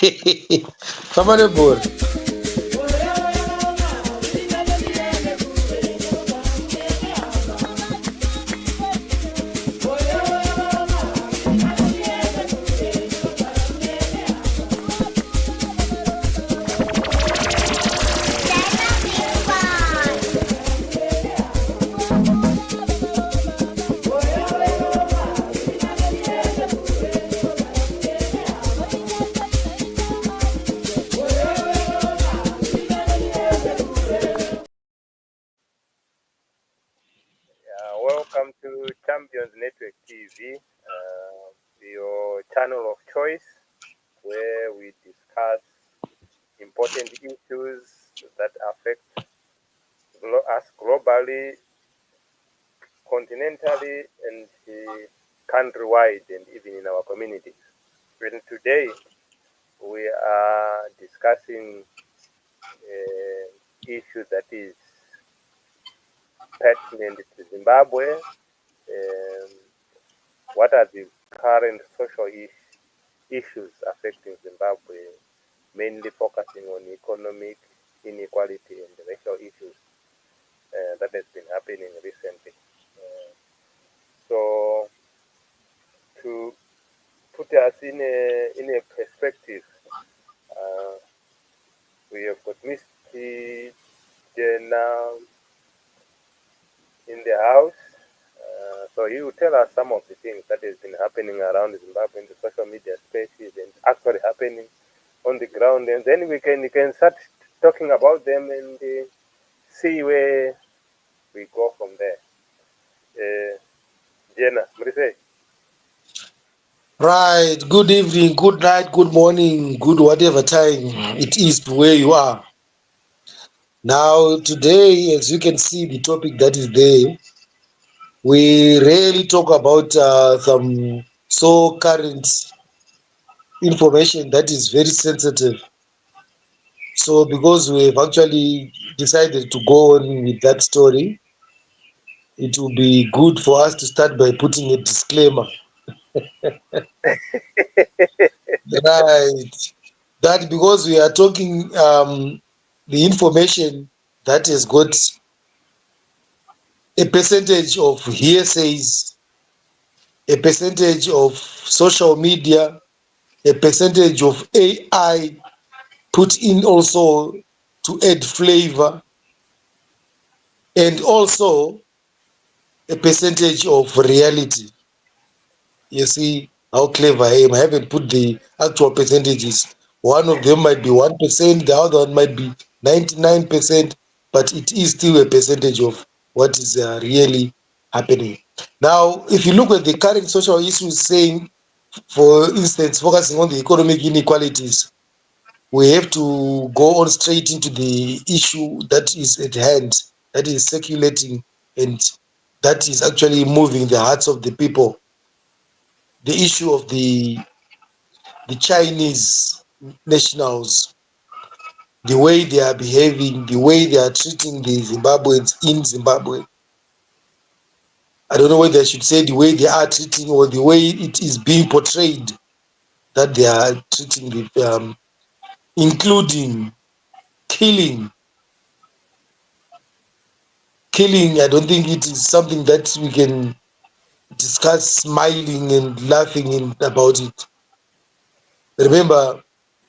Famane bor. Welcome to Champions Network TV, your channel of choice, where we discuss important issues that affect us globally, continentally, and countrywide, and even in our communities. And today, we are discussing an issue that is pertinent to Zimbabwe. What are the current social issues affecting Zimbabwe, mainly focusing on economic inequality and racial issues that has been happening recently. So, to put us in a perspective, we have got Mr. Jenna in the house. So he will tell us some of the things that has been happening around Zimbabwe in the social media spaces and actually happening on the ground, and then we can start talking about them and see where we go from there. Jenna, what do you say? Right. Good evening, good night, good morning, good whatever time it is to where you are. Now, today, as you can see, the topic that is there, we really talk about some so current information that is very sensitive. So, because we have actually decided to go on with that story, it will be good for us to start by putting a disclaimer. Right. That because we are talking the information that has got a percentage of hearsays, a percentage of social media, a percentage of AI put in also to add flavor, and also a percentage of reality. You see how clever I am. I haven't put the actual percentages. One of them might be 1%, the other one might be 99%, but it is still a percentage of what is really happening. Now, if you look at the current social issues, saying, for instance, focusing on the economic inequalities, we have to go on straight into the issue that is at hand, that is circulating, and that is actually moving the hearts of the people. The issue of the Chinese nationals, the way they are behaving, the way they are treating the Zimbabweans in Zimbabwe. I don't know whether I should say the way they are treating or the way it is being portrayed that they are treating the, including killing. Killing, I don't think it is something that we can discuss smiling and laughing about it. Remember,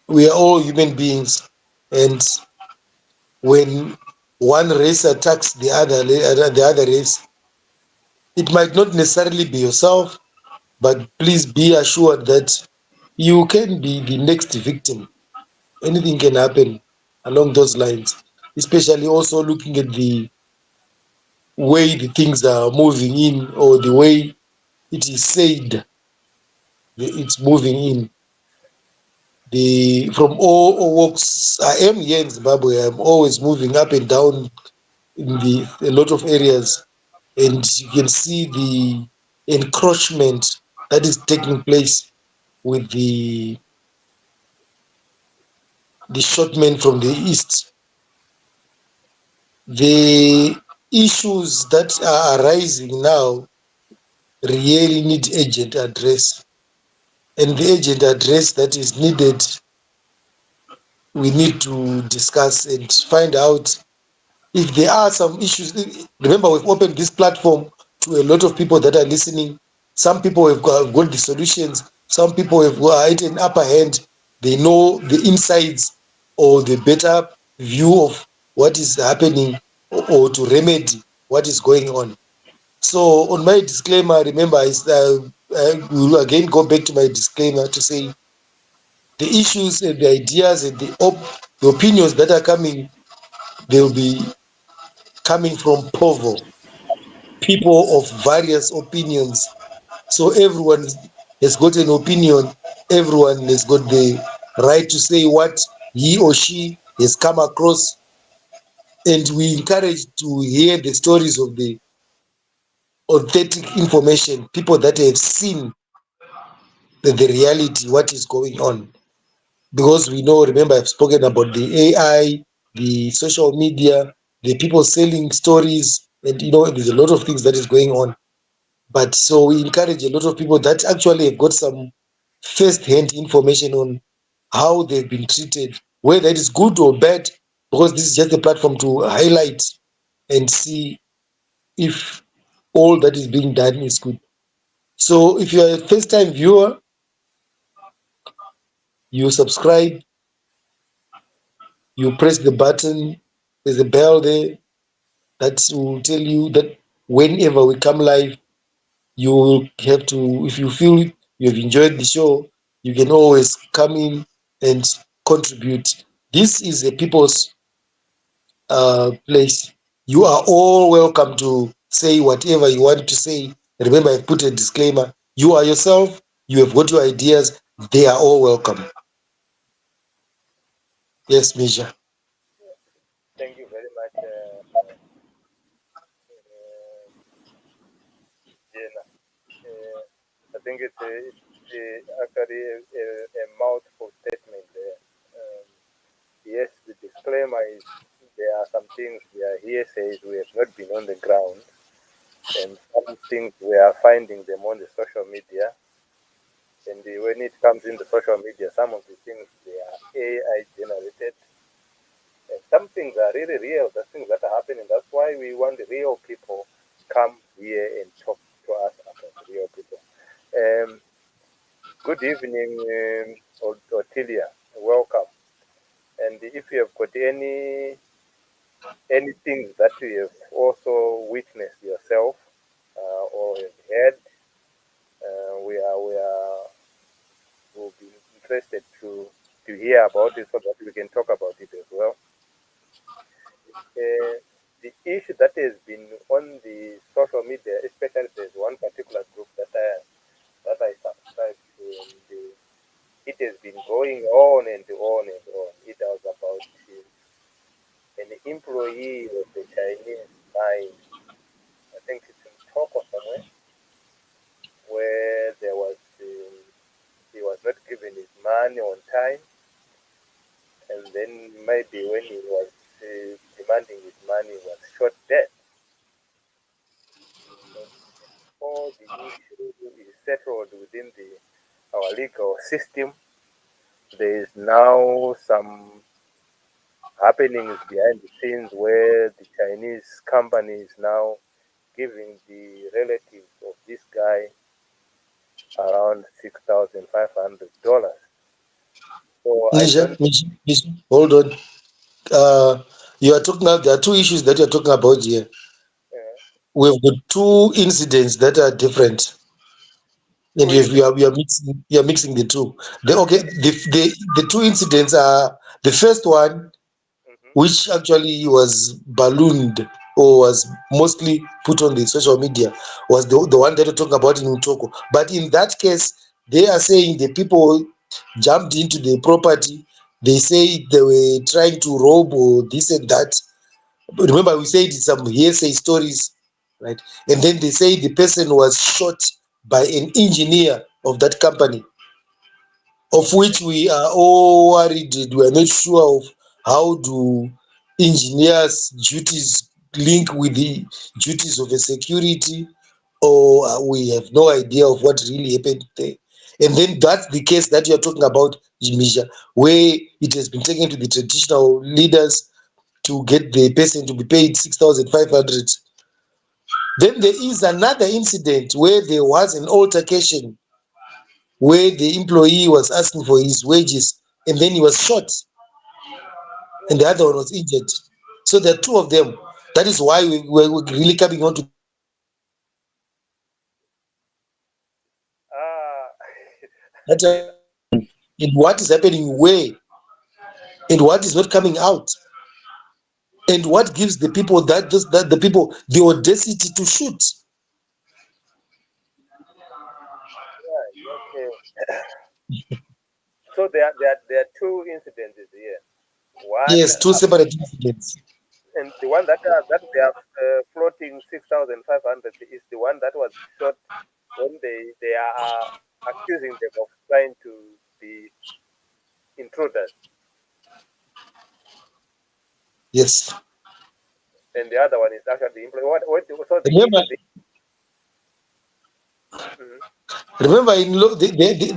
we are all human beings, and when one race attacks the other race, it might not necessarily be yourself, but please be assured that you can be the next victim. Anything can happen along those lines, especially also looking at the way the things are moving in, or the way it is said it's moving in. From all walks, I am here in Zimbabwe. I'm always moving up and down in a lot of areas, and you can see the encroachment that is taking place with the shortmen from the east. The issues that are arising now really need urgent address, and the urgent address that is needed we need to discuss and find out if there are some issues. Remember, we've opened this platform to a lot of people that are listening. Some people have got the solutions. Some people have got an upper hand. They know the insides or the better view of what is happening, or to remedy what is going on. So, on my disclaimer, remember, I will again go back to my disclaimer to say the issues and the ideas and the opinions that are coming, they'll be coming from Povo, people of various opinions. So everyone has got an opinion. Everyone has got the right to say what he or she has come across. And we encourage to hear the stories of the authentic information, people that have seen the reality, what is going on. Because we know, remember, I've spoken about the AI, the social media, the people selling stories, and there's a lot of things that is going on. But so we encourage a lot of people that actually have got some first-hand information on how they've been treated, whether it is good or bad, because this is just a platform to highlight and see if all that is being done is good. So if you're a first-time viewer, you subscribe, you press the button, there's a bell there that will tell you that whenever we come live, you will have to, if you feel you have enjoyed the show, you can always come in and contribute. This is a people's place. You are all welcome to say whatever you want to say. Remember, I've put a disclaimer. You are yourself, you have got your ideas, they are all welcome. Yes, Misha. Thank you very much, Jenna. I think it's actually a mouthful statement there. Yes, the disclaimer is there are some things we are hearsays, we have not been on the ground, and some things we are finding them on the social media. And when it comes in the social media, some of the things they are AI generated, and some things are really real. The things that are happening. That's why we want the real people come here and talk to us about the real people. Um, Good evening, Ottilia. Welcome. And if you have got anything that you have also witnessed yourself or have heard, we are will be interested to hear about it so that we can talk about it as well. Uh, the issue that has been on the social media, especially there's one particular group that I subscribe to, and it has been going on and on and on. It was about an employee of the Chinese mine. I think it's in Toko somewhere, where he was not given his money on time, and then maybe when he was demanding his money, he was shot dead. And all the issue is settled within our legal system. There is now some happenings behind the scenes where the Chinese company is now giving the relatives of this guy around $6,500. So I don't. Misha, hold on. You are talking about, there are two issues that you're talking about here. Uh, We've got two incidents that are different, and Two incidents. you are mixing the two. The two incidents are the first one, Hmm. which actually was ballooned or was mostly put on the social media, was the one that we're talking about in Utoko. But in that case, they are saying the people jumped into the property. They say they were trying to rob or this and that. But remember, we said it's some hearsay stories, right? And then they say the person was shot by an engineer of that company, of which we are all worried. We are not sure of how do engineers' duties link with the duties of a security, or we have no idea of what really happened there. And then that's the case that you're talking about, Misha, where it has been taken to the traditional leaders to get the person to be paid 6,500. Then there is another incident where there was an altercation where the employee was asking for his wages and then he was shot and the other one was injured. So there are two of them. That is why we're really coming on to the issue of Ah, that you know, happening and what is happening where and what is not coming out and what gives the people that the people the audacity to shoot. right, okay. So there are two incidences here. One, Yes, two separate incidents. and the one that they are floating 6,500 is the one that was shot when they are accusing them of trying to be intruders, Yes. and the other one is actually the employee. So the Remember, issue. Mhm. remember,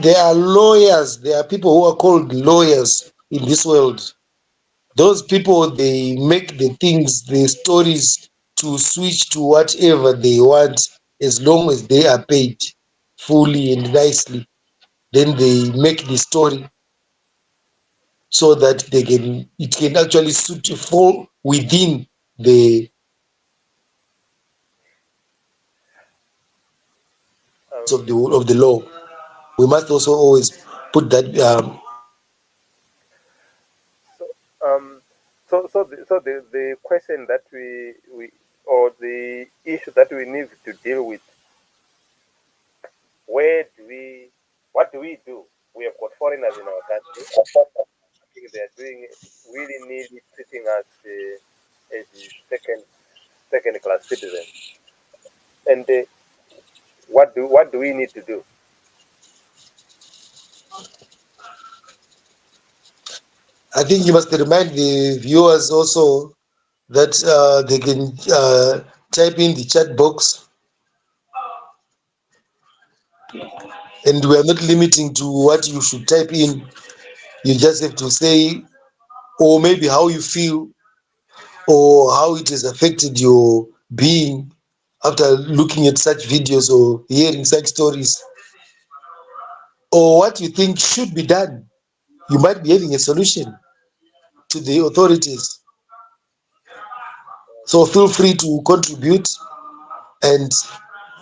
there are lawyers. There are people who are called lawyers in this world. Those people, they make the things, the stories to switch to whatever they want as long as they are paid fully and nicely. Then they make the story so that it can actually suit fall within the Um, of the law. We must also always put that so the question that we or the issue that we need to deal with, where do we what do we do? We have got foreigners in our country. I think they are doing really nearly treating us as the second class citizens. And what do we need to do? I think you must remind the viewers also that they can type in the chat box, and we are not limiting to what you should type in. You just have to say, or maybe how you feel, or how it has affected your being after looking at such videos or hearing such stories, or what you think should be done. You might be having a solution to the authorities. So feel free to contribute. And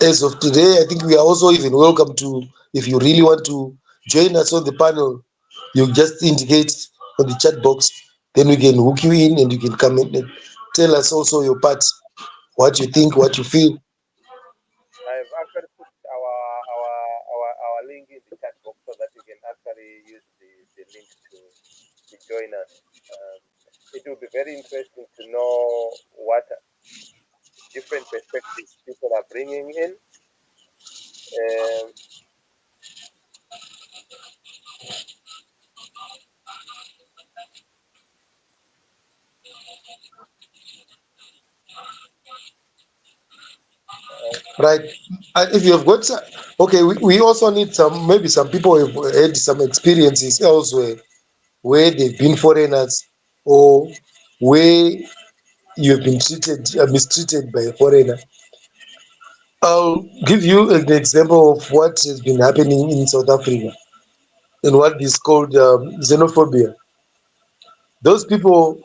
as of today, I think we are also even welcome to, if you really want to join us on the panel, you just indicate on the chat box, then we can hook you in and you can come in and tell us also your part, what you think, what you feel. I've actually put our link in the chat box so that you can actually use the link to join us. Um, it will be very interesting to know what different perspectives people are bringing in. Um, Right. If you have got, okay, we also need some, maybe some people have had some experiences elsewhere where they've been foreigners or where you've been mistreated by a foreigner. I'll give you an example of what has been happening in South Africa and what is called xenophobia. Those people,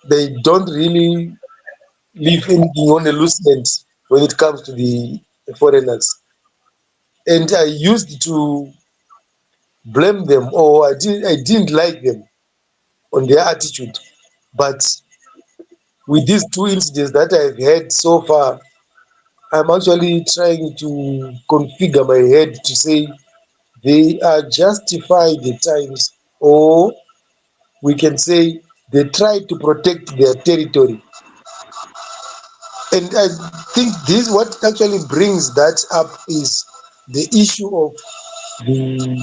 they don't really leave anything on a loose end when it comes to the foreigners. And I used to blame them, or I didn't like them on their attitude. But with these two incidents that I've had so far, I'm actually trying to configure my head to say they are justified at times, or we can say they try to protect their territory. And I think this what actually brings that up is the issue of the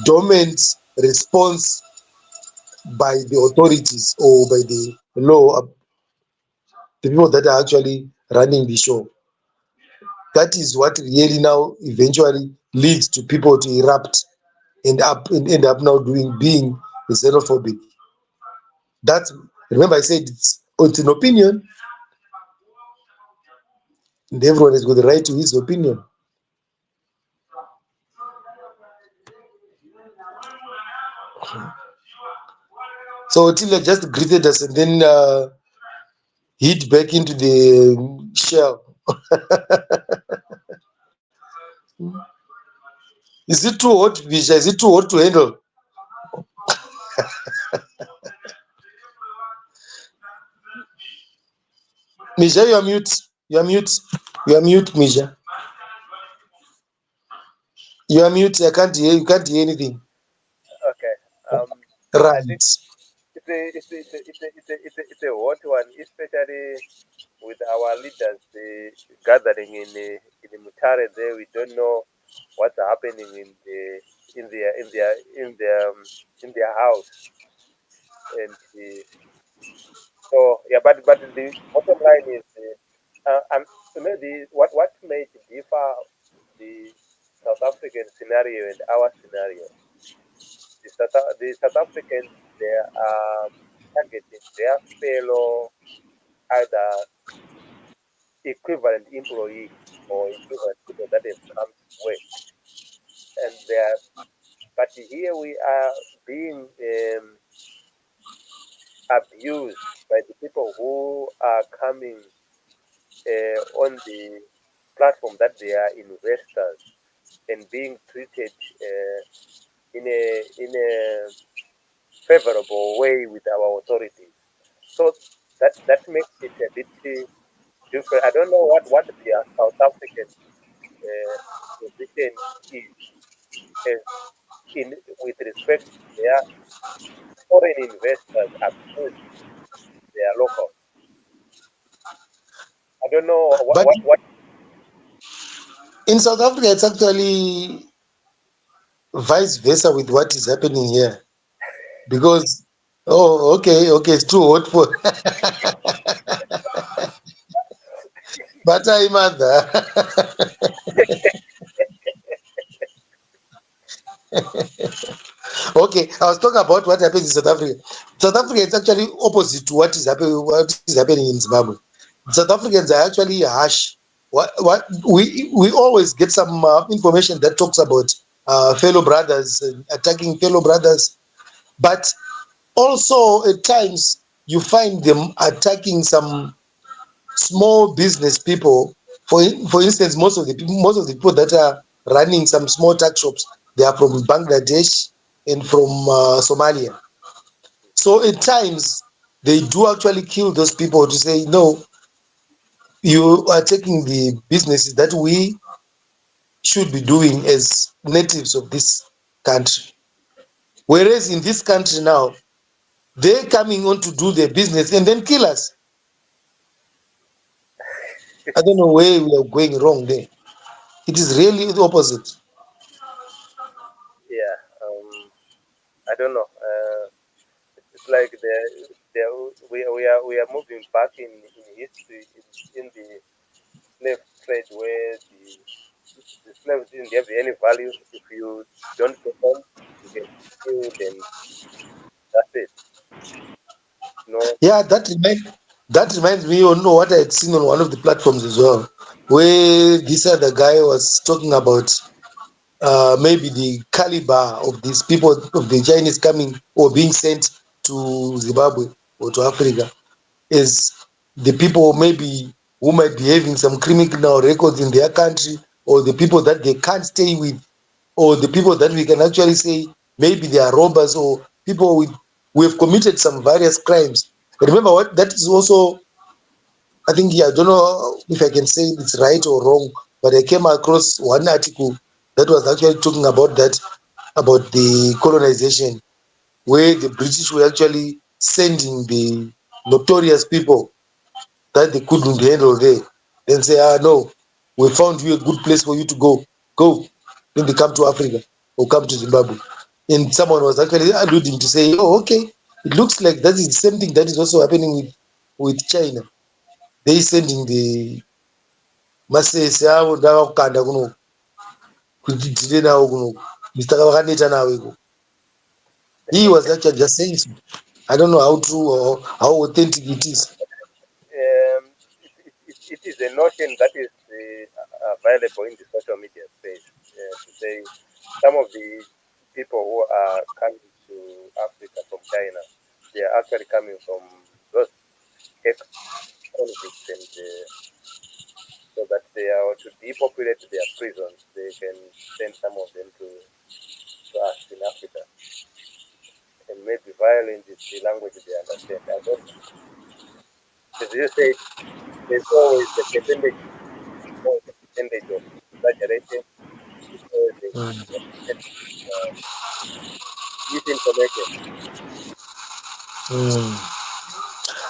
dormant response by the authorities or by the law, the people that are actually running the show. That is what really now eventually leads to people to erupt and end up now being xenophobic. That's, remember I said it's an opinion, and everyone has got the right to his opinion. So Attila just greeted us and then hid back into the shell. Is it too hot, Visha? Is it too hot to handle? Misha, you are mute. You are mute. You are mute, Misha. You are mute. I can't hear. You can't hear anything. Okay. I think Right. it's a hot one, especially with our leaders gathering in Mutare. There, we don't know what's happening in their in their in their in their house, and so yeah. But the bottom line is, maybe what may differ the South African scenario and our scenario. The South Africans, they are targeting their fellow either equivalent employees or equivalent people that have come to work, and they are. But here we are being abused by the people who are coming on the platform that they are investors and being treated in a favorable way with our authorities. So that makes it a bit different. I don't know what the South African uh, position is as in with respect to their foreign investors abusing their local. I don't know But what in South Africa, it's actually vice versa with what is happening here. Because, oh, okay, it's too hot for. But I mother. Okay, I was talking about what happens in South Africa. South Africa is actually opposite to what is happening in Zimbabwe. South Africans are actually harsh. What we always get some information that talks about fellow brothers attacking fellow brothers, but also at times you find them attacking some small business people. For instance, most of the people that are running some small tuck shops, they are from Bangladesh and from Somalia. So at times they do actually kill those people to say no, you are taking the businesses that we should be doing as natives of this country. Whereas in this country now, they're coming on to do their business and then kill us. I don't know where we are going wrong there. It is really the opposite. yeah. I don't know. It's like we are moving back in history in the slave trade where the slaves didn't have any value. If you don't perform, you get killed, and that's it. No, Yeah, that reminds me of what I had seen on one of the platforms as well, where this other guy was talking about maybe the caliber of these people of the Chinese coming or being sent to Zimbabwe or to Africa is the people maybe who might be having some criminal records in their country, or the people that they can't stay with, or the people that we can actually say maybe they are robbers or people with who have committed some various crimes. Remember what that is also, I think, yeah, I don't know if I can say it's right or wrong, but I came across one article that was actually talking about that, about the colonization, where the British were actually sending the notorious people that they couldn't handle there. Then say, no, we found you a good place for you to go. Go. Then they come to Africa or come to Zimbabwe. And someone was actually alluding to say, oh, okay, it looks like that is the same thing that is also happening with China. They sending the masese avo ndava kukanda kuno kuti ndire nawo kuno saka vakaneta nawo iko. He was actually just saying so. I don't know how true or how authentic it is. It is a notion that is available in the social media space to say some of the people who are coming to Africa from China, they are actually coming from those ex-convicts, and so that they are to depopulate their prisons, they can send some of them to us in Africa, and maybe violence is the language they understand. I don't know. As you said, there's always the percentage, always the percentage of exaggeration, there's always the Mm. uh, misinformation. Mm.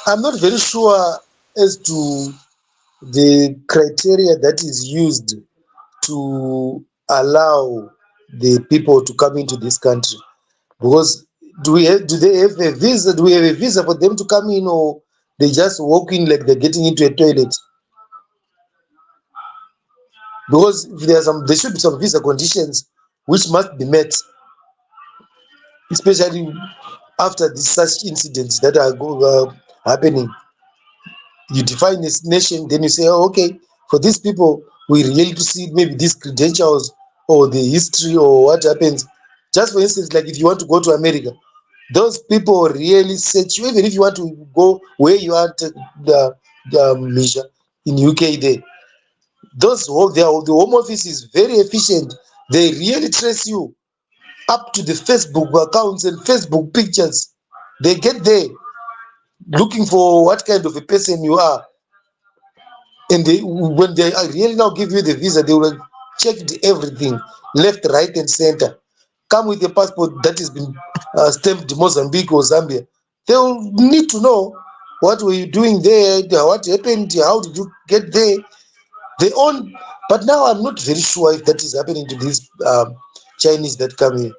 I'm not very sure as to the criteria that is used to allow the people to come into this country, because do they have a visa? Do we have a visa for them to come in, or they just walk in like they're getting into a toilet? Because if there should be some visa conditions which must be met, especially after these such incidents that are happening. You define this nation, then you say, oh, okay, for these people, we really to see maybe these credentials or the history or what happens. Just for instance, like if you want to go to America, those people really search you, even if you want to go where you are, the measure in UK there. The home office is very efficient. They really trace you up to the Facebook accounts and Facebook pictures. They get there looking for what kind of a person you are. And when they really now give you the visa, they will have checked everything, left, right, and center. Come with a passport that has been stamped Mozambique or Zambia. They will need to know what were you doing there, what happened, how did you get there. They own, but now I'm not very sure if that is happening to these Chinese that come here.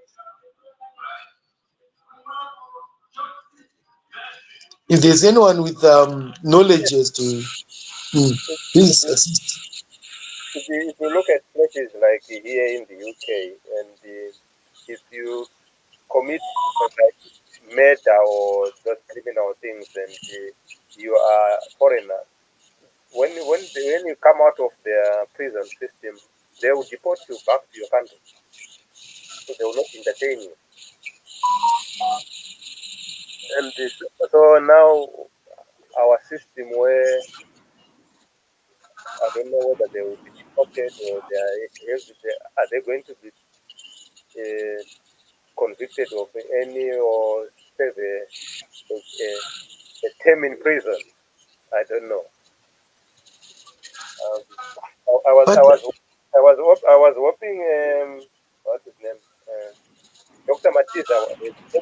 If there's anyone with knowledge as to, If, if please you assist. if you look at places like here in the UK, and if you commit like murder or those criminal things, and you are foreigner, when you come out of their prison system, they will deport you back to your country. So they will not entertain you. And so now our system, where I don't know whether they will be deported or are they going to be uh, convicted of any or serve a term in prison. I don't know. Um, I was I But was I was hoping what's his name, Dr. Matiza was hoping to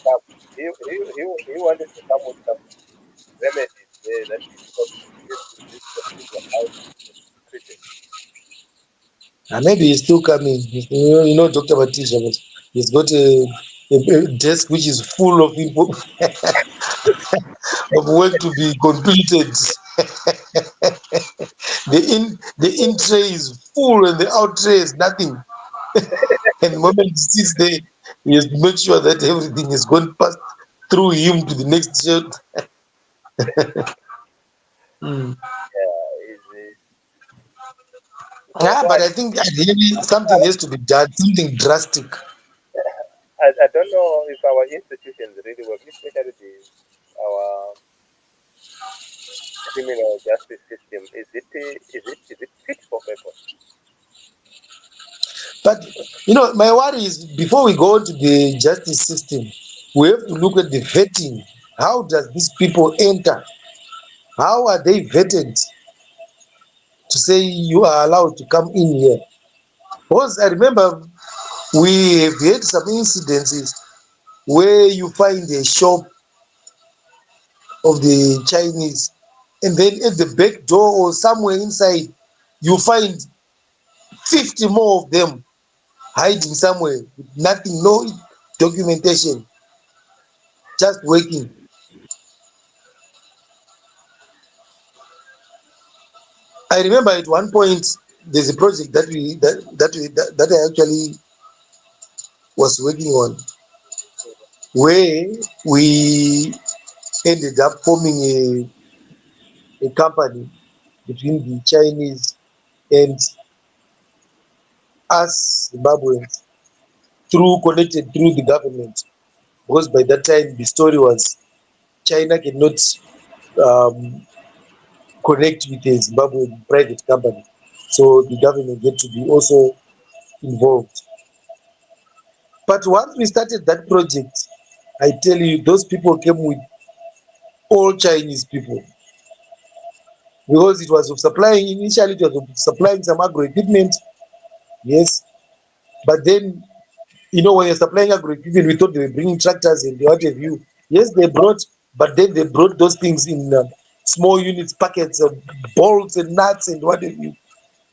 come. He wanted to come with some remedies there that he thought this particular house is treated. maybe he's still coming. Dr. Batisha, but he's got a desk which is full of people of work to be completed. The in tray is full and the out tray is nothing. And the moment he sits there, he has to make sure that everything is gone past through him to the next shirt. Mm. So, Yeah, so but I think ideally something has to be done, something drastic. I don't know if our institutions really work, especially our criminal justice system. Is it fit for purpose? But my worry is before we go to the justice system, we have to look at the vetting. How does these people enter? How are they vetted to say you are allowed to come in here? Because I remember we have had some incidences where you find a shop of the Chinese, and then at the back door or somewhere inside, you find 50 more of them hiding somewhere with nothing, no documentation, just working. I remember at one point there's a project that I actually was working on, where we ended up forming a company between the Chinese and us Zimbabweans, through connected through the government, because by that time the story was China cannot um, connect with a Zimbabwean private company, so the government had to be also involved. But once we started that project, I tell you, those people came with all Chinese people, because it was of supplying, initially it was of supplying some agro equipment, yes, but then, when you're supplying agro equipment, we thought they were bringing tractors and what have you. Yes, they brought, but then they brought those things in small units, packets of bolts and nuts and what have you.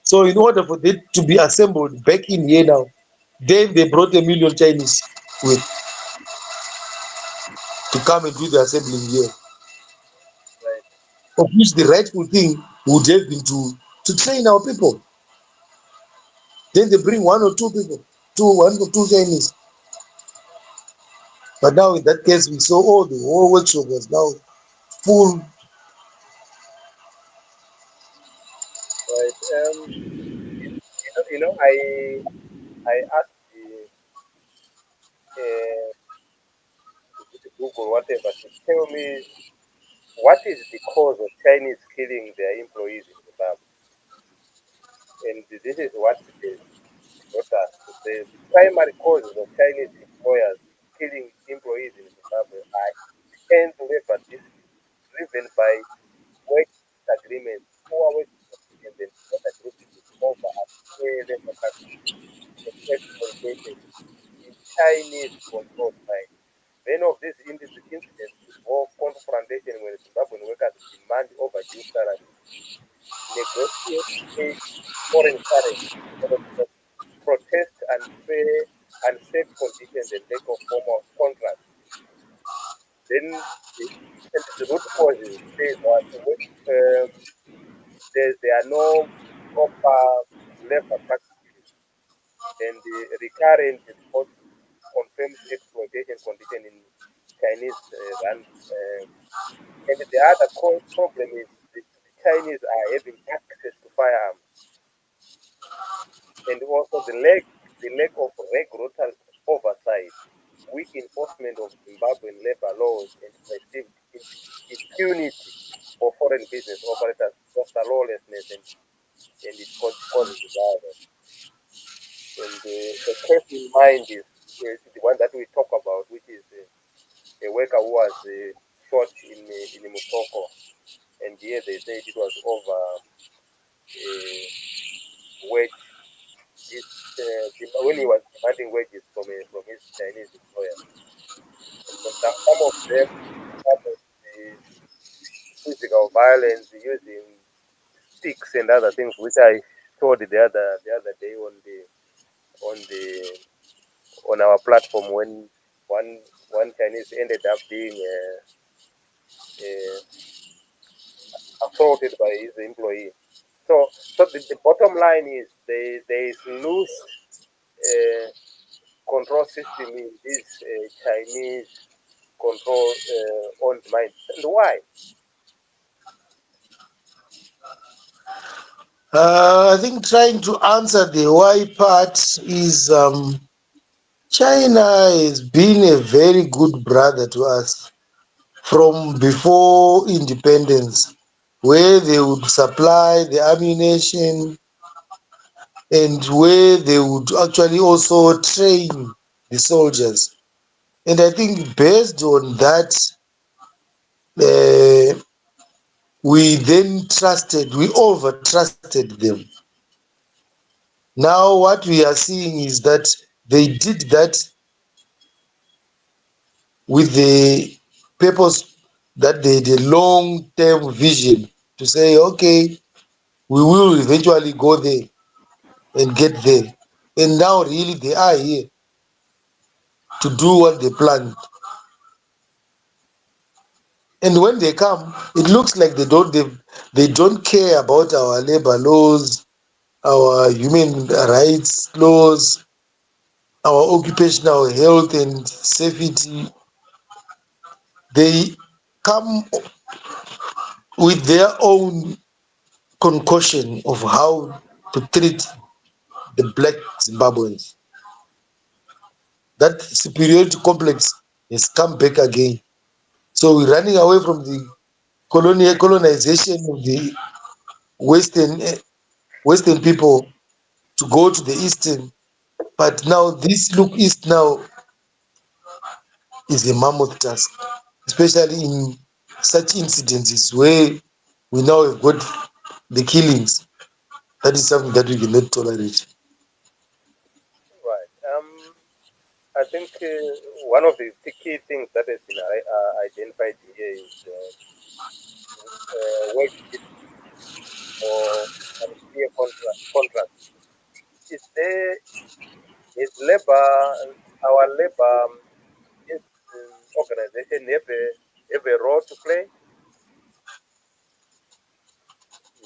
So in order for it to be assembled back in here now, then they brought 1 million Chinese with to come and do the assembling here. Right. Of which the rightful thing would have been to train our people. Then they bring one or two people, one or two Chinese. But now in that case, we saw the whole workshop was now full. Right. I asked uh, Google whatever to tell me what is the cause of Chinese killing their employees in Zimbabwe, and this is what they brought us to say. The primary causes of Chinese employers killing employees in Zimbabwe are end labor disputes driven by wage disagreements, poor wage conditions, and disagreements over unfair labor practices and exploitation in Chinese controlled mines. Many of these incidents involve confrontation when Zimbabwean workers demand overdue salaries, negotiate paid foreign currency, protest unfair, unsafe conditions, and lack of formal contracts. Then the root causes say that there are no proper labor practices, and the recurrent report confirms exploitation condition in Chinese run. And the other core problem is the Chinese are having access to firearms, and also the lack of regulatory oversight, weak enforcement of Zimbabwean labor laws, and perceived impunity for foreign business operators foster lawlessness, and it causes violence. And the case in mind is the one that we talk about, which is a worker who was shot in Mutoko, and here they said it was over wage. This, when he was demanding wages from his Chinese employer, and some of them started physical violence using sticks and other things, which I showed the other day on our platform when one Chinese ended up being assaulted by his employee. So the bottom line is there is loose uh, control system in this Chinese control owned mines. And why? I think trying to answer the why part is China has been a very good brother to us from before independence, where they would supply the ammunition and where they would actually also train the soldiers. And I think based on that, uh, we then we over trusted them. Now, what we are seeing is that they did that with the purpose that they had a long term vision to say, okay, we will eventually go there and get there. And now, really, they are here to do what they planned. And when they come, it looks like they don't care about our labor laws, our human rights laws, our occupational health and safety. They come with their own concoction of how to treat the black Zimbabweans. That superiority complex has come back again. So we're running away from the colonization of the Western people to go to the Eastern. But now this look east now is a mammoth task, especially in such incidences where we now have got the killings. That is something that we cannot tolerate. Right. I think one of the key things that has been identified here is wage discipline or unclear contract. Is there is labor our labor organization have a role to play?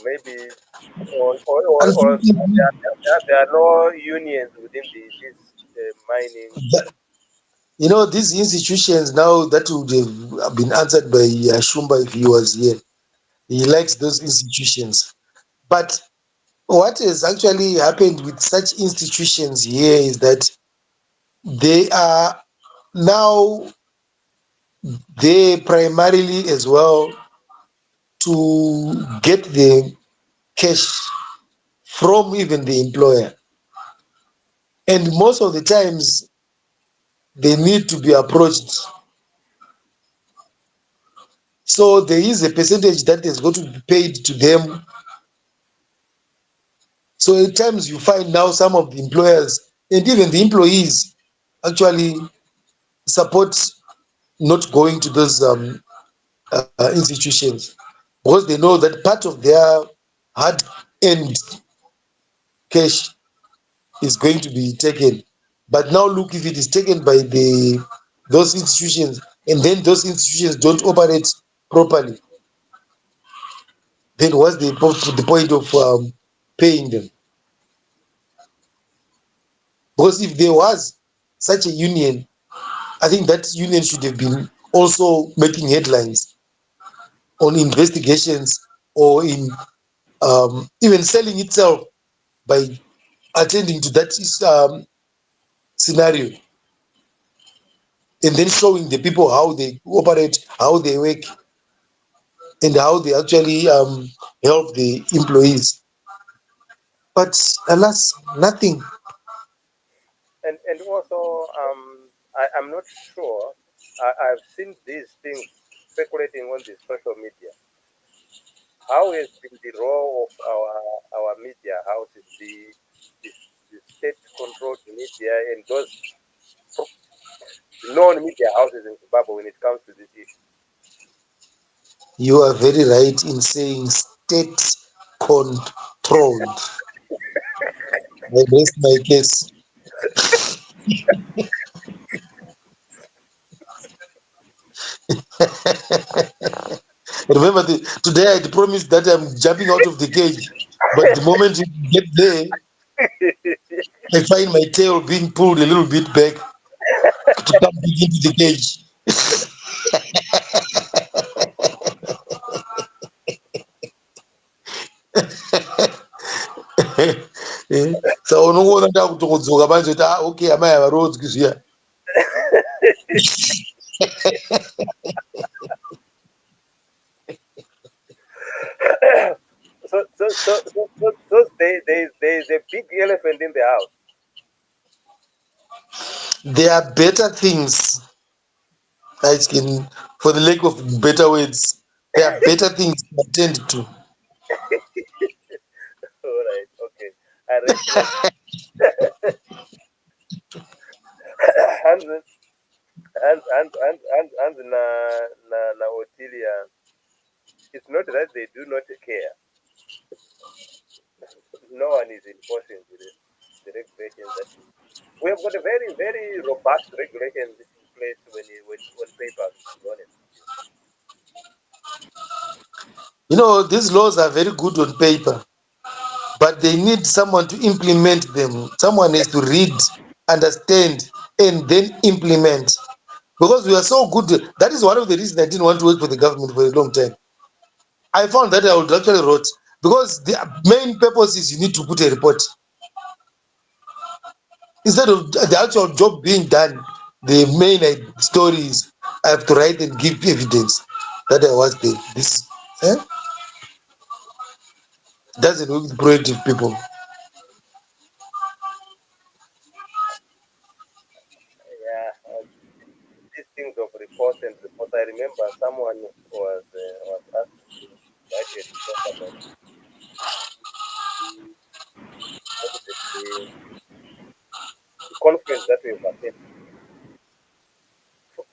Maybe or Unfortunately, there are no unions within this mining. these institutions now that would have been answered by Shumba if he was here. He likes those institutions. But what has actually happened with such institutions here is that they are now there primarily as well to get the cash from even the employer. And most of the times they need to be approached. So there is a percentage that is going to be paid to them. So at times you find now some of the employers and even the employees actually support not going to those institutions because they know that part of their hard earned cash is going to be taken. But now look, if it is taken by those institutions and then those institutions don't operate properly, then what's the point of paying them? Because if there was such a union, I think that union should have been also making headlines on investigations or in even selling itself by attending to that scenario and then showing the people how they operate, how they work, and how they actually help the employees. But alas, nothing. And also I'm not sure. I've seen these things circulating on the social media. How has been the role of our media houses, the, the state-controlled media, and those non-media houses in Zimbabwe when it comes to this issue? You are very right in saying state controlled. I rest my case. Remember, today I promised that I'm jumping out of the cage, but the moment you get there, I find my tail being pulled a little bit back to come back into the cage. So unoona ndakutodzoka manje kuti okay amai havarodzwi zviya. There's a big elephant in the house. There are better things, I can, for the lack of better words, there are better things to attend to. All right, okay. I rest my hands and na Otilia. It's not that they do not care. No one is enforcing the regulations that we have got a very robust regulations in place when papers, to be honest with you. These laws are very good on paper, but they need someone to implement them. Someone has to read, understand, and then implement. Because we are so good. That is one of the reasons I didn't want to work for the government for a long time. I found that I would actually wrote, because the main purpose is you need to put a report. Instead of the actual job being done, the main story is I have to write and give evidence that I was there. This doesn't work with proactive people. Yeah, these things of reports and reports. I remember someone was asked to write a report about the, what is it, the conference that we have attended.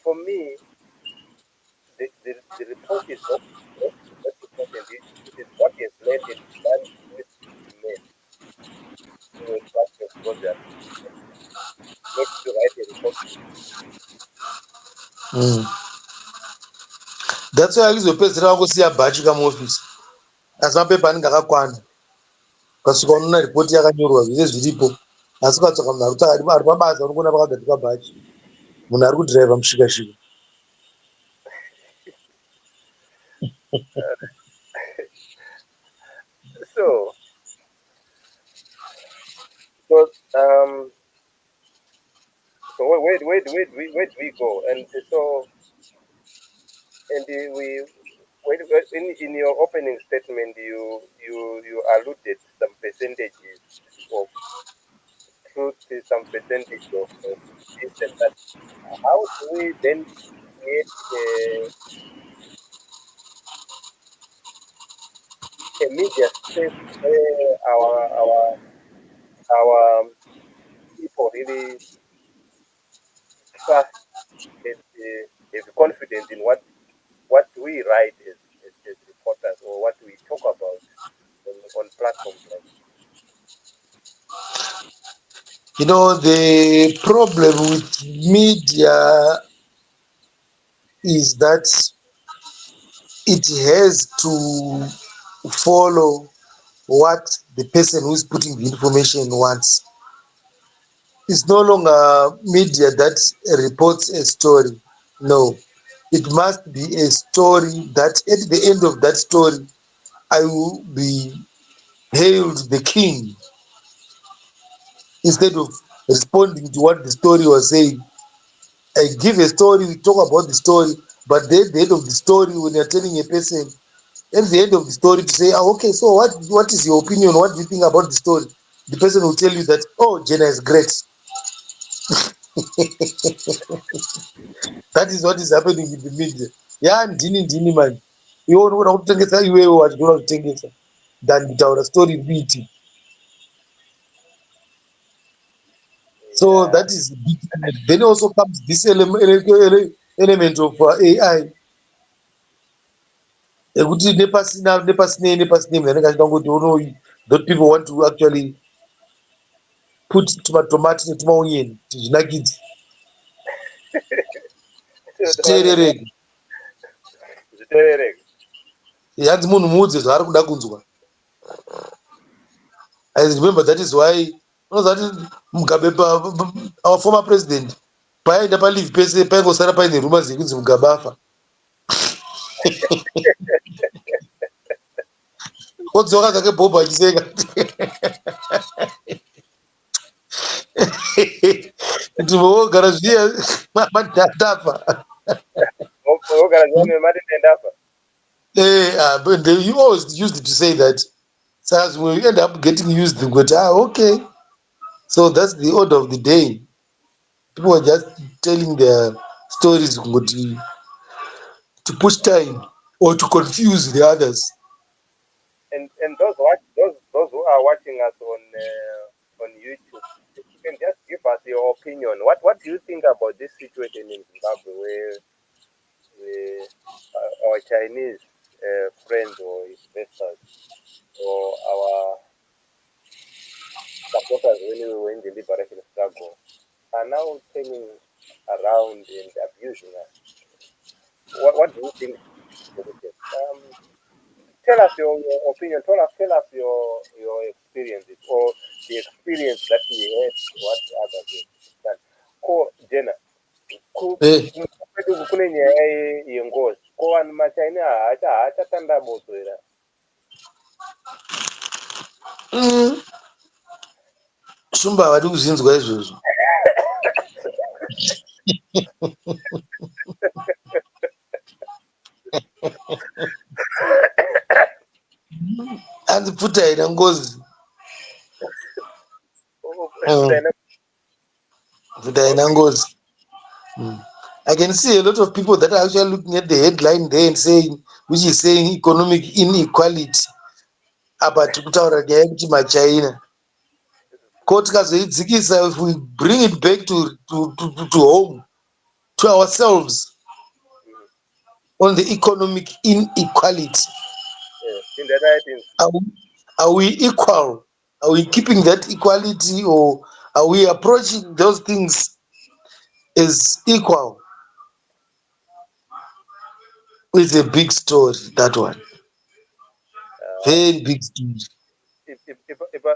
For me, the report is not that important. It is what is made. It is done. It needs to be made. So it's what you have got that. Not to write a report. Mm. That's why alizopedzera wangosiya bhachi kamuofisi asi mapepa anenge akakwana, ukasvika unoona ripoti yakanyorwa zvese zviripo, asi ukatsvaka munhu ari pabasa unogona pakagadzikwa bhachi, munhu ari kudhiraivha mushikashika. So, so so where do we go? And so, and we in your opening statement, you alluded some percentages of truth, some percentage of this and that. How do we then create a media space where our people really trust and have confidence in what we write as reporters or what we talk about on platforms like The problem with media is that it has to follow what the person who is putting the information wants. It's no longer media that reports a story. No, it must be a story that at the end of that story, I will be hailed the king instead of responding to what the story was saying. I give a story, we talk about the story, but then at the end of the story, when you're telling a person, at the end of the story, to say, okay, so what is your opinion? What do you think about the story? The person will tell you that, oh, Jenna is great. That is what is happening in the media. Yeah, ndini man. Iwe unoona kutengesa iwewe wachigona kutengesa than kutaura story mbiti. So yeah. that is the big element. Then also comes this element of AI. Ekuti nepasinei munhu anenge achida kungoti unoyu, that people want to actually put tumatomati netumaonyeni kuti zvinakidze zviteerereke. Hanzi munhu muudze zvaari kuda kunzwa. I remember that is why unoziva kuti Mugabe, our former president, paaenda palive pese paingosara paine rumors yekunzi Mugabe afa. Odzoka zake Bobho achiseka kuti vogara zviya madhatafa. But you always used to say that. So as we end up getting used to go, okay. So that's the order of the day. People are just telling their stories to push time or to confuse the others. And those who are watching us on YouTube, you can just give us your opinion. What do you think about this situation in Zimbabwe, where our Chinese friends or investors or our supporters when we were in the liberation struggle are now turning around and abusing us? What do you think is the solution? tell us your opinion. Tell us your experiences or the experience that you had what others have done. Ko Jenna, Eh, kwedu kune nyaya yengozi ko vanhu machaina haachatanda bodzera mm, shumba havadi kuzvinzwa izvozvo. Hanzi pfuta haina ngozi. Mm, pfuta haina ngozi. Mm. I can see a lot of people that are actually looking at the headline there and saying, which is saying economic inequality. Apa tiri kutaura nyaya yekuti machaina. Ko tikazoidzikisa, if we bring it back to home, to ourselves, on the economic inequality, indadaiti are we, are we equal? Are we keeping that equality, or are we approaching those things as equal? It's a big story, that one. Very big story.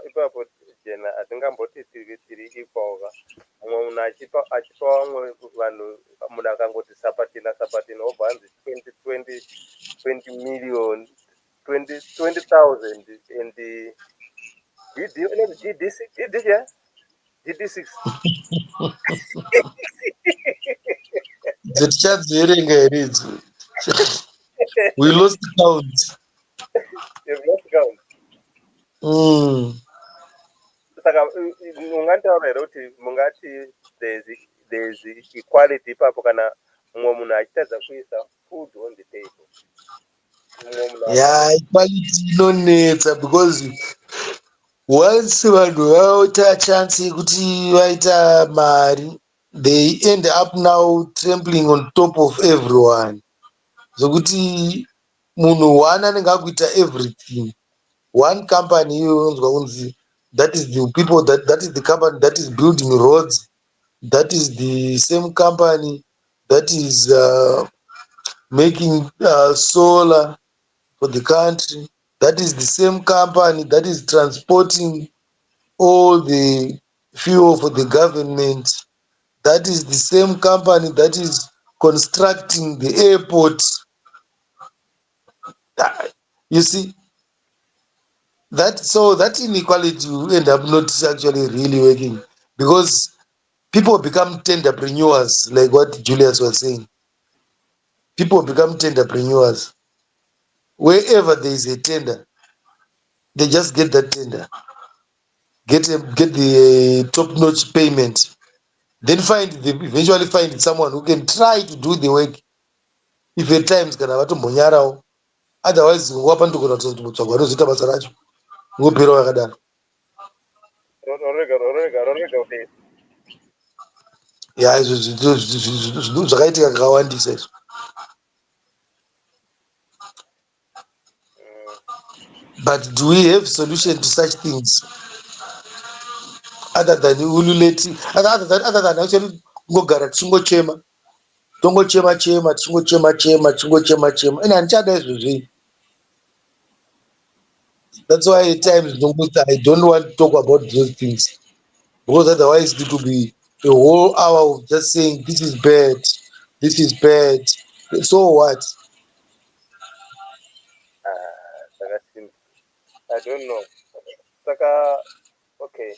ipapo jena hatingamboti tiri ikwaoka mumwe munhu achipa vamwe vanhu munhu akangoti sapatina obva hanzi 20 million 20,000 and GD6 Tichadziverenga here idzi. We lost count. you've lost count. Mm. Saka unganditaura here kuti mungati there's equality ipapo kana mumwe munhu achitadza kuisa food on the table mumwe munhu Yeah, equality inonetsa, because once vanhu vaita chance yekuti vaita mari, they end up now trampling on top of everyone, zvokuti munhu one anenge akuita everything. One company inonzwa kunzi that is the people that is the company that is building roads, that is the same company that is making solar for the country, that is the same company that is transporting all the fuel for the government, that is the same company that is constructing the airport. You see, that inequality will end up not actually really working, because people become tenderpreneurs, like what Julius was saying. People become tenderpreneurs. Wherever there is a tender, they just get that tender, get the top-notch payment, then they eventually find someone who can try to do the work. If at times kana vatombonyarawo, otherwise nguva panotogona kutozotsvagwa anozoita basa racho, ngoperawo yakadaro. rorega kudei Ya, izvo zvakaitika kakawandisa izvo. But do we have solution to such things other than ululeti, other than actually kungogara tichingochema, tongochema tichingochema, and handichada izvozvi. That's why at times I don't want to talk about those things, because otherwise it will be a whole hour of just saying this is bad, this is bad. So what? saka I don't know saka okay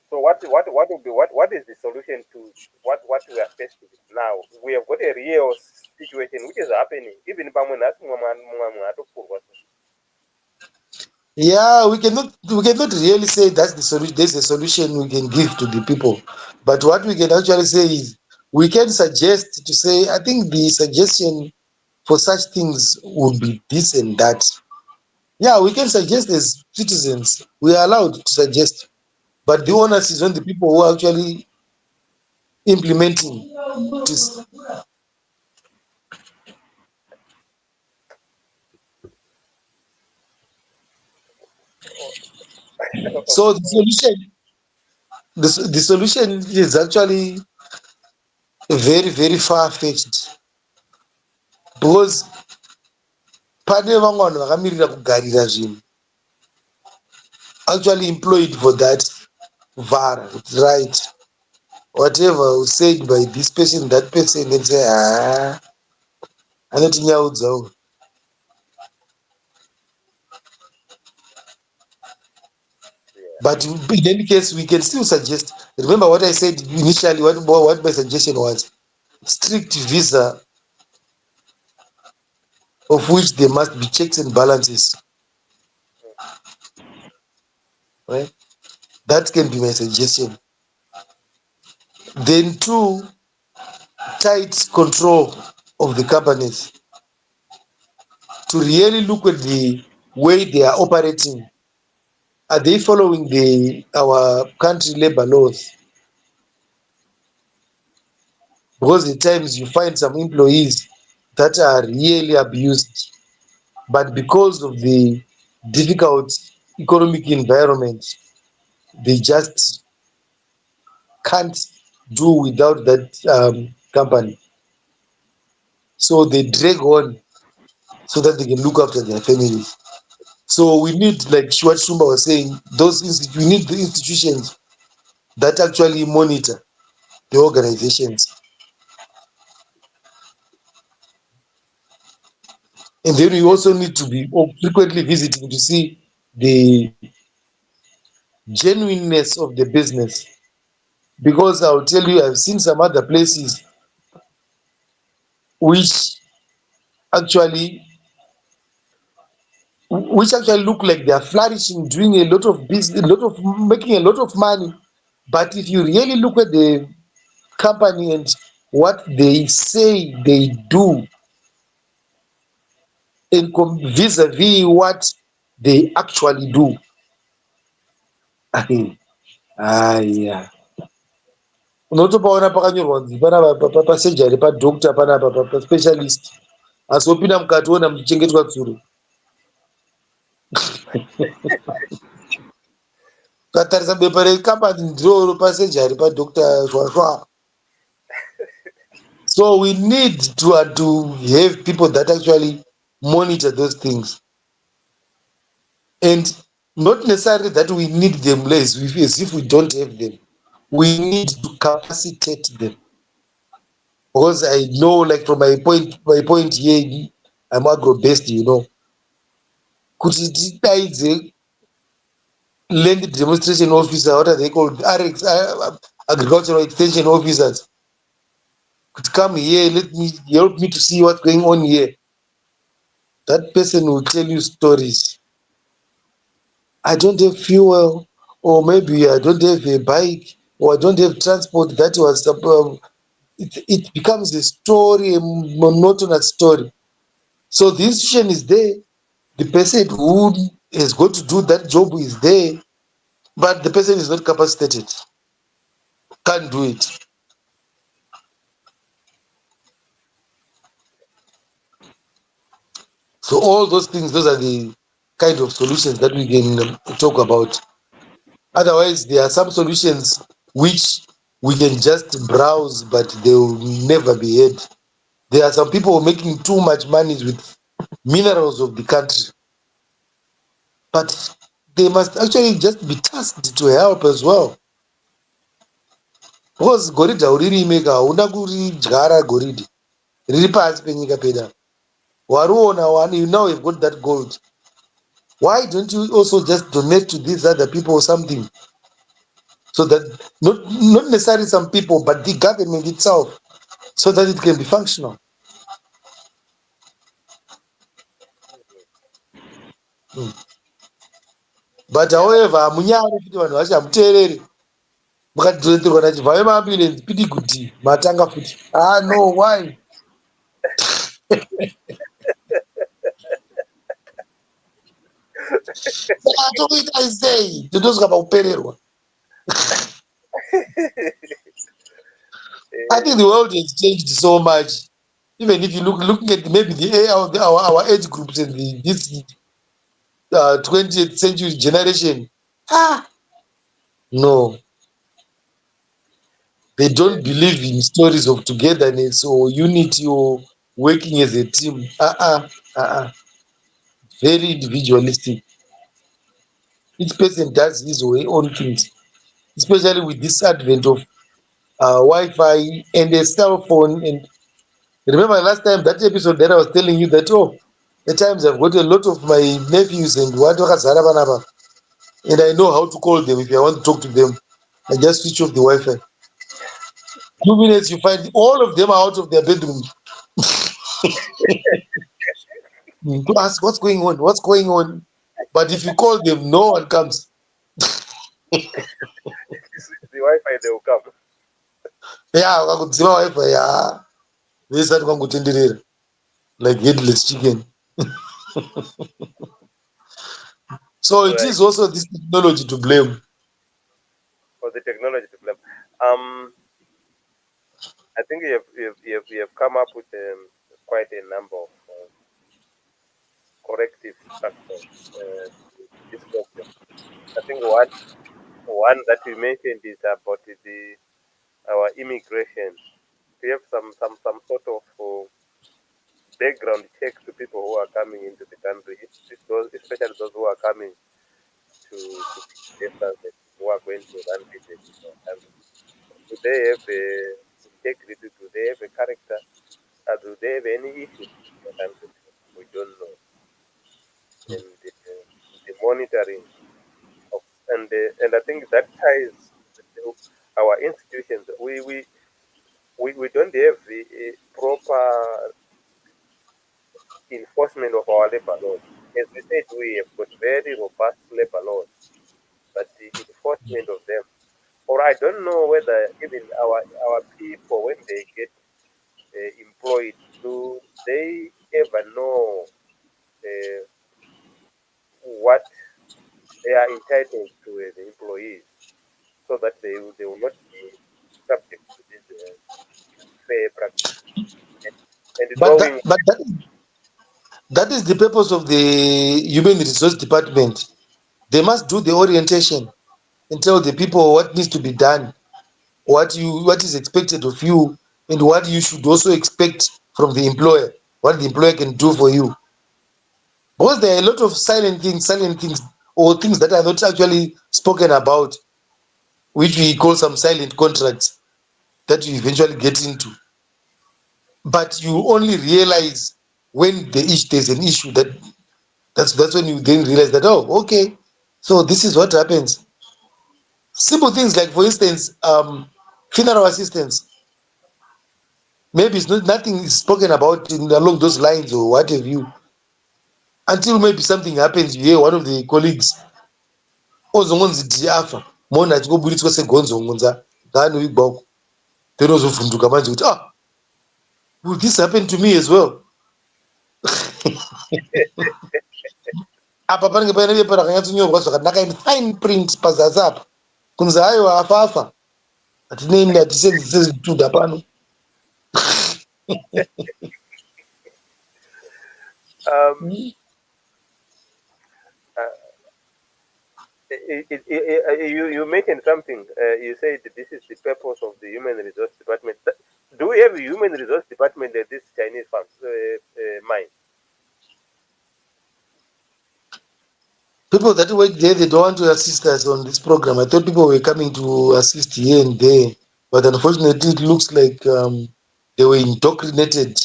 so what would be what is the solution to what we are faced with now? We have got a real situation which is happening even pamwe nhasi mumwe munhu atopfurwa Yeah, we cannot really say that's the solution. There's a solution we can give to the people, but what we can actually say is we can suggest to say, I think the suggestion for such things would be this and that. Yeah, we can suggest as citizens. We are allowed to suggest, but the onus is on the people who are actually implementing this. So the solution is actually very, very far fetched, because pane vamwe vanhu vakamirira kugarira zvinhu actually employed for that. Vara, right, whatever was said by this person, that person, and say anotinyaudzawo. Yeah. But in any case, we can still suggest. Remember what I said initially, what my suggestion was: strict visa, of which there must be checks and balances. Right? That can be my suggestion. Then two, tight control of the companies to really look at the way they are operating. Are they following our country labor laws? Because at times you find some employees that are really abused, but because of the difficult economic environment, they just can't do without that company. So they drag on so that they can look after their families. So we need, like what Shumba was saying, we need the institutions that actually monitor the organizations. And then we also need to be frequently visiting to see the genuineness of the business. Because I'll tell you, I've seen some other places which actually look like they are flourishing, doing a lot of business, making a lot of money. But if you really look at the company and what they say they do, and vis-a-vis what they actually do, yeah. Unotopaona pakanyorwa kunzi panapa pasejari padhokta panapa paspecialist, asi wopinda mukati wona muchichengetwa tsuro. Ukatarisa bepa rekambani ndiro pasejari padhokta shwashwa. So we need to have people that actually monitor those things, and not necessarily that we need them as if we don't have them. We need to capacitate them, because I know, like from my point here, I'm agro-based, kuti tidaidze land demonstration officer, what are they called, RX, agricultural extension officers, could come here, let me help me to see what's going on here. That person will tell you stories. I don't have fuel, or maybe I don't have a bike, or I don't have transport. That was it becomes a story, a monotonous story. So the institution is there, the person who has got to do that job is there, but the person is not capacitated, can't do it. So all those things, those are the kind of solutions that we can talk about. Otherwise, there are some solutions which we can just browse, but they will never be had. There are some people making too much money with minerals of the country, but they must actually just be tasked to help as well. Because goridhe uririmeka hauna kuridyara goridhe riri pasi penyika peda, wariona one, you now have got that gold. Why don't you also just donate to these other people or something, so that not necessarily some people, but the government itself, so that it can be functional. But however, hamunyari kuti vanhu vacho hamuteereri, mukadhiroterwa nachivhave maambulensi pidi kuti matanga futi. No, why? Tokuitai sei totosvika pakupererwa. I think the world has changed so much. Even if you looking at maybe our age groups and this 20th century generation, no, they don't believe in stories of togetherness or unity or working as a team. very individualistic. Each person does his way own things, especially with this advent of Wi-Fi and a cell phone. And remember last time that episode that I was telling you that at times I've got a lot of my nephews and what wakazara panapa, and I know how to call them if I want to talk to them. I just switch off the Wi-Fi. 2 minutes, you find all of them are out of their bedroom to ask what's going on, what's going on. But if you call them, no one comes. The Wi-Fi, they will come. Yeah, wakakudzima Wi-Fi. Yeah, vesati kwangotenderera like headless chicken. So it Right. is also this technology to blame. For the technology to blame. I think you have come up with quite a number of corrective factors to this problem. I think one that you mentioned is about the our immigration. We have some sort of background check to people who are coming into the country, especially those who are coming to be investors and who are going to run business in our country. Do they have a integrity? Do they have a character? Do they have any issues in your country? We don't know. And the monitoring of and I think that ties to our institutions. We don't have a proper enforcement of our labor laws. As we said, we have got very robust labor laws, but the enforcement of them, or I don't know whether even our people when they get employed, do they ever know uh, what they are entitled to as employees, so that they will not be subject to these unfair practices. And, and But that, knowing, but that is the purpose of the human resource department. They must do the orientation and tell the people what needs to be done, what is expected of you, and what you should also expect from the employer, what the employer can do for you. Because there are a lot of silent things, or things that are not actually spoken about, which we call some silent contracts that you eventually get into. But you only realize when there's an issue that's when you then realize that, oh, okay, so this is what happens. Simple things like, for instance, funeral assistance. Maybe it's not nothing is spoken about along those lines or what have you, until maybe something happens. You hear one of the colleagues ozongonzi kuti afa, maona achingobuditswa segonzo ngunza ngaanoigwa uko, then ozovhunduka manje kuti will this happen to me as well? Apa panenge paine bepa rakanyatsonyorwa zvakanaka in fine print pazasi apa kunzi aiwa afa afa, hatinei hatisenzi sezvituda pano. um, uh, you mentioned something. You said this is the purpose of the human resource department. Do we have a human resource department at this Chinese farms mine? People that work there, they don't want to assist us on this program. I thought people were coming to assist here and there, but unfortunately, it looks like they were indoctrinated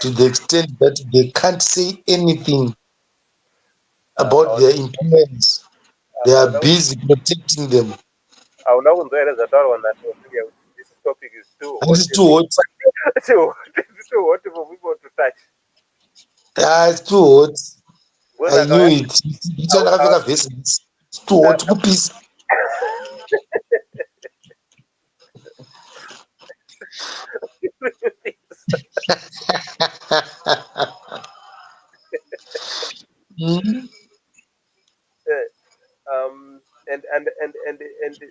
to the extent that they can't say anything about Uh, their employers. They are busy protecting them. auna kunzoeredza taurwa naToria kuti this topic is too And hot it's too hot. too hot for people to touch. It's too hot. Because I knew it. It's too hot. Kupisa. Mm. And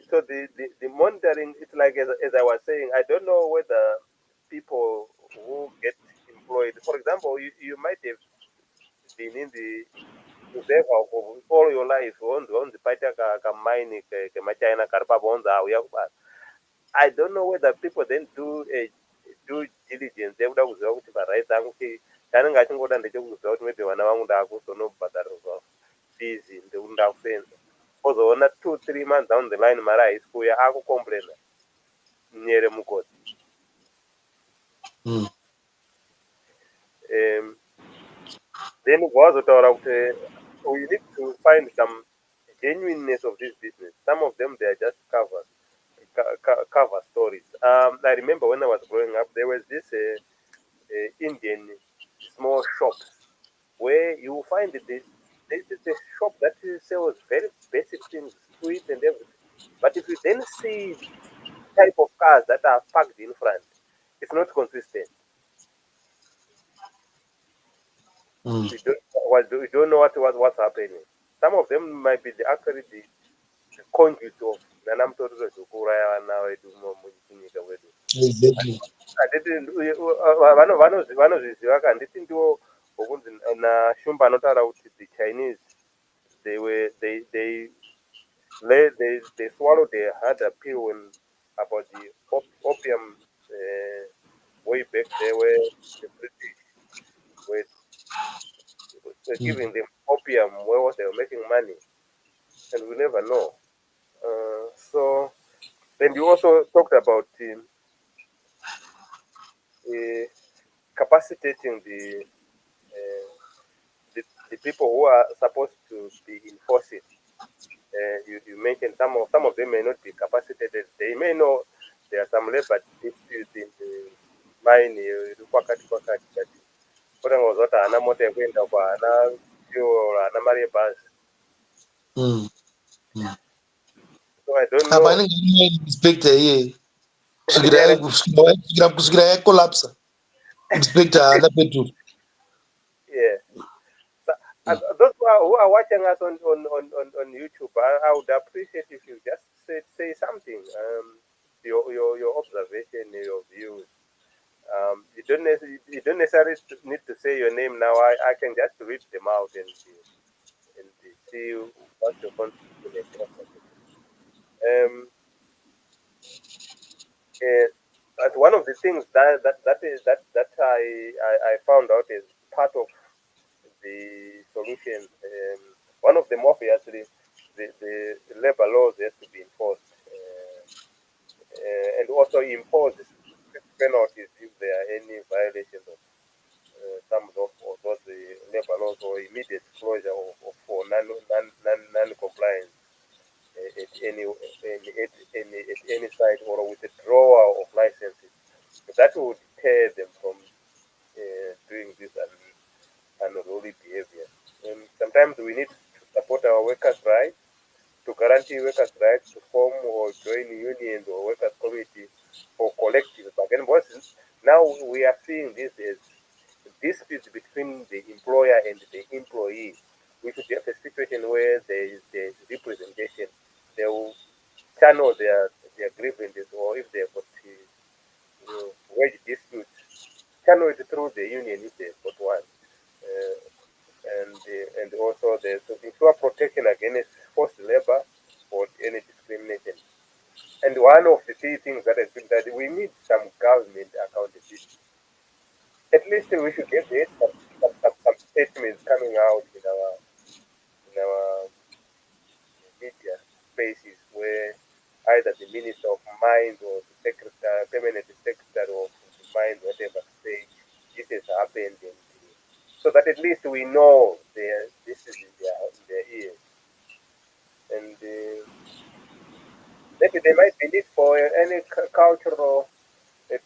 so the monitoring, it's like as I was saying, I don't know whether people who get employed, for example, you might have been in the reserve of all your life on the paita ka mine ke machina karpa bonza auya kubasa. I don't know whether people then do due diligence yekuda kuziva kuti marights angu tanenge achingoda ndechekuziva kuti maybe vana vangu ndakuzono but 3 months down the line mari haisikuuya akukomplaina nyere mukoti. Then wazotaura kuti we need to find some genuineness of this business. Some of them, they are just cover stories. I remember when I was growing up, there was this Indian small shops where you find this is a shop that sells very basic things, sweets and everything. But if you then see type of cars that are parked in front, it's not consistent. We don't know what's happening. Some of them might be actually the conduit of nanamtoriro dzokuuraya vana vedu munyika wedu. Exactly. Vanozviziva ka handiti ndiwo wokunzi nashumba anotaura kuti the Chinese they swallowed a harder pill about the opium way back there where the British were giving them opium where they were making money, and we never know. So then you also talked about capacitating the people who are supposed to be enforcing. You mentioned some of them may not be capacitated. They may know there are some labor disputes in the mine kwakati kwakati, but kutangozoti haana mota yekuenda kwa haana fuel haana mari yebhazi. So I don't know. Apa inspector iye kusvikira yakolapsa inspector haana petrol. Yeah. Those who are watching us on YouTube, I would appreciate if you just say something, your observation, your views. You don't necessarily need to say your name now. I can just read them out and see what your contribution is. But one of the things that I found out is part of the solution. One of them, obviously, the labor laws has to be enforced, and also impose penalties if there are any violations of some of those labor laws, or immediate closure for non-compliance at any site, or withdrawal of licenses. That would deter them from doing this unruly behavior. Sometimes we need to support our workers' rights, to guarantee workers' rights to form or join unions or workers' committees or collectives. Again, now we are seeing this as disputes between the employer and the employee. We should have a situation where there is representation. They will channel their grievances, or if they've got wage disputes, channel it through the union if they've got one. And also to ensure protection against forced labor or any discrimination. And one of the key things that has been that we need some government accountability. At least we should get some statements coming out in our media spaces where either the Minister of Mines or the Secretary, Permanent Secretary of the Mines, whatever, say this has happened, so that at least we know this is in their ears. And maybe there might be need for any cultural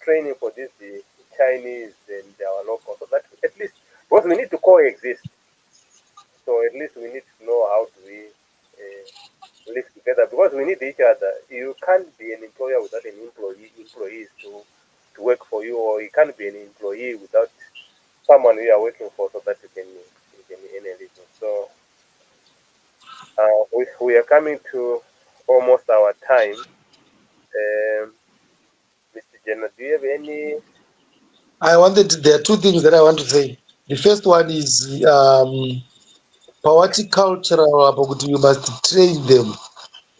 training for this, the Chinese and our local, so that at least, because we need to coexist. So at least we need to know how do we live together, because we need each other. You can't be an employer without an employees to work for you, or you can't be an employee without someone you are working for, so that you can earn a living. So we are coming to almost our time. Mr. Jenna, do you have any? There are two things that I want to say. The first one is poverty cultural, about you must train them.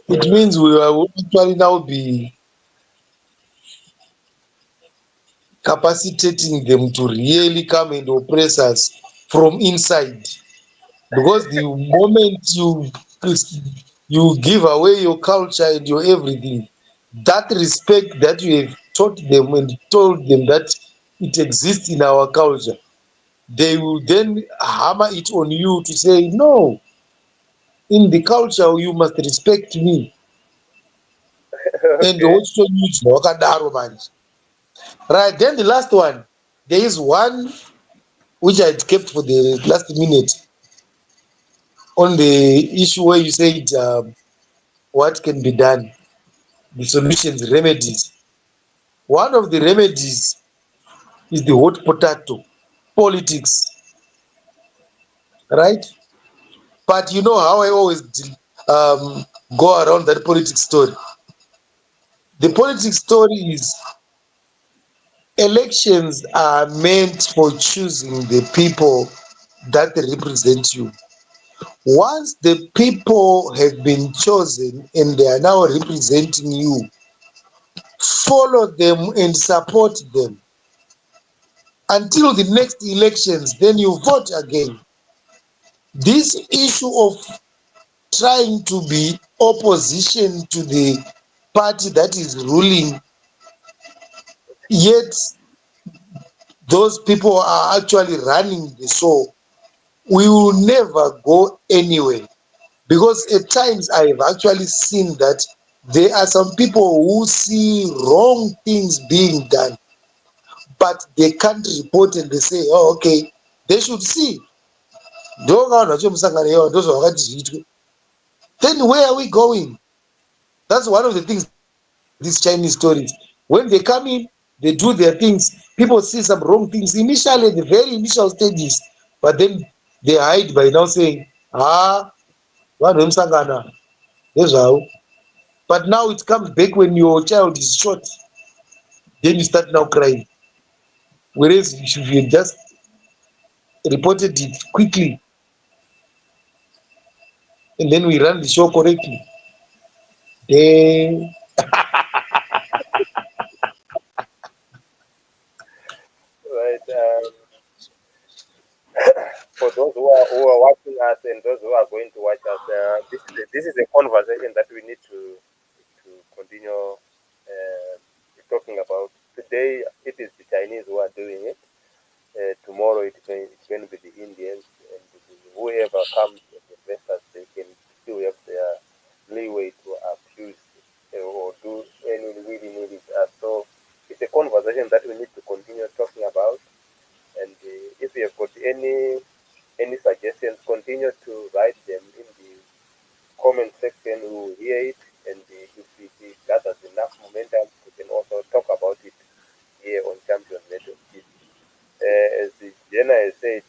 It means we will actually now be capacitating them to really come and oppress us from inside. Because the moment You give away your culture and your everything. That respect that you have taught them and told them that it exists in our culture, they will then hammer it on you to say, no, in the culture you must respect me. And Okay. wochitonyudzwa wakadaro manje. Right, then the last one, there is one which I had kept for the last minute on the issue where you said what can be done, the solutions, remedies. One of the remedies is the hot potato politics, right? But you know how I always um, go around that politics story. The politics story is elections are meant for choosing the people that represent you. Once the people have been chosen and they are now representing you, follow them and support them until the next elections, then you vote again. This issue of trying to be opposition to the party that is ruling, yet those people are actually running the show, we will never go anywhere. Because at times I have actually seen that there are some people who see wrong things being done, but they can't report and they say, oh, okay, they should see. Then where are we going? That's one of the things that I like about these Chinese stories. When they come in, they do their things. People see some wrong things initially, the very initial stages, but then they hide by now saying, ah, vanhu vemusangana nezvavo. But now it comes back when your child is shot, then you start now crying. Whereas if you just reported it quickly and then we run the show correctly, then Right. For those who are watching us and those who are going to watch us, this is a conversation that we need to continue talking about. Today, it is the Chinese who are doing it. Tomorrow, it's going to be the Indians, and whoever comes as investors, they can still have their leeway to accuse or do any really needed. So it's a conversation that we need to continue talking about. And if you have got any suggestions, continue to write them in the comment section. We will hear it, and if it gathers enough momentum, we can also talk about it here on Champion Network TV. As Jenna has said,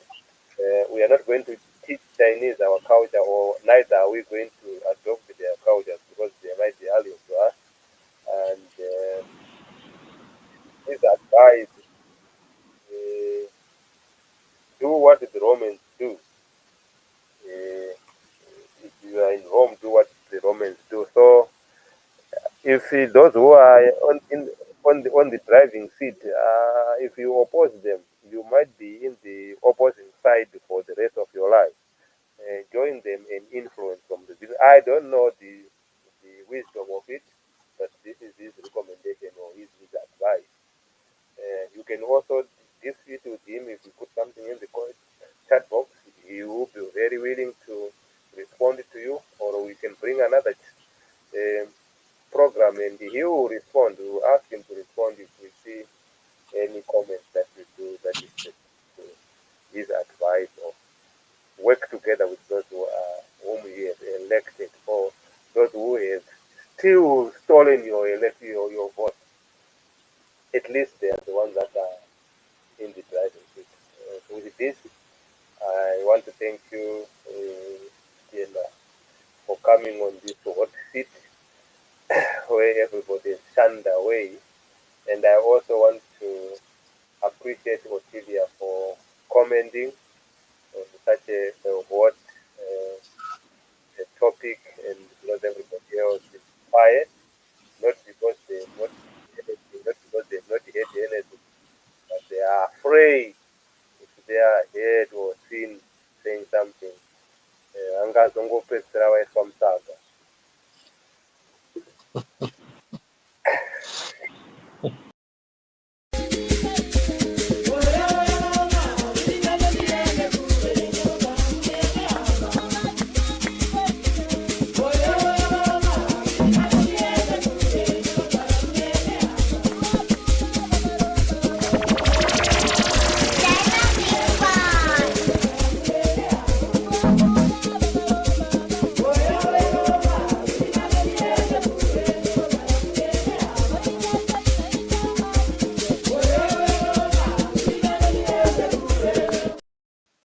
we are not going to teach Chinese our culture, or neither are we going to adopt their cultures because they might be alien to us. And this advice, uh, do what the Romans do. Uh, if you are in Rome, do what the Romans do. So if those who are on the driving seat, if you oppose them, you might be in the opposing side for the rest of your life. Join them and influence from the business. I don't know the wisdom of it, but this is his recommendation or his advice. You can also dispute with him if you put something in the chat box. He will be very willing to respond to you, or we can bring another um, program and he will respond. We will ask him to respond if we see any comments that we do that is to his advice of work together with those whom he has elected, or those who have still stolen your vote. At least they are the ones that are in the driving seat. With this, I want to thank you, Stella, for coming on this hot seat where everybody is shunned away. And I also want to appreciate Ottilia for commenting on such a hot a topic, and because everybody else is quiet, not because they've not anything, not because they've not heard anything, but they are afraid if they are heard or seen saying something. Angazongopedzera vaiswa musaga.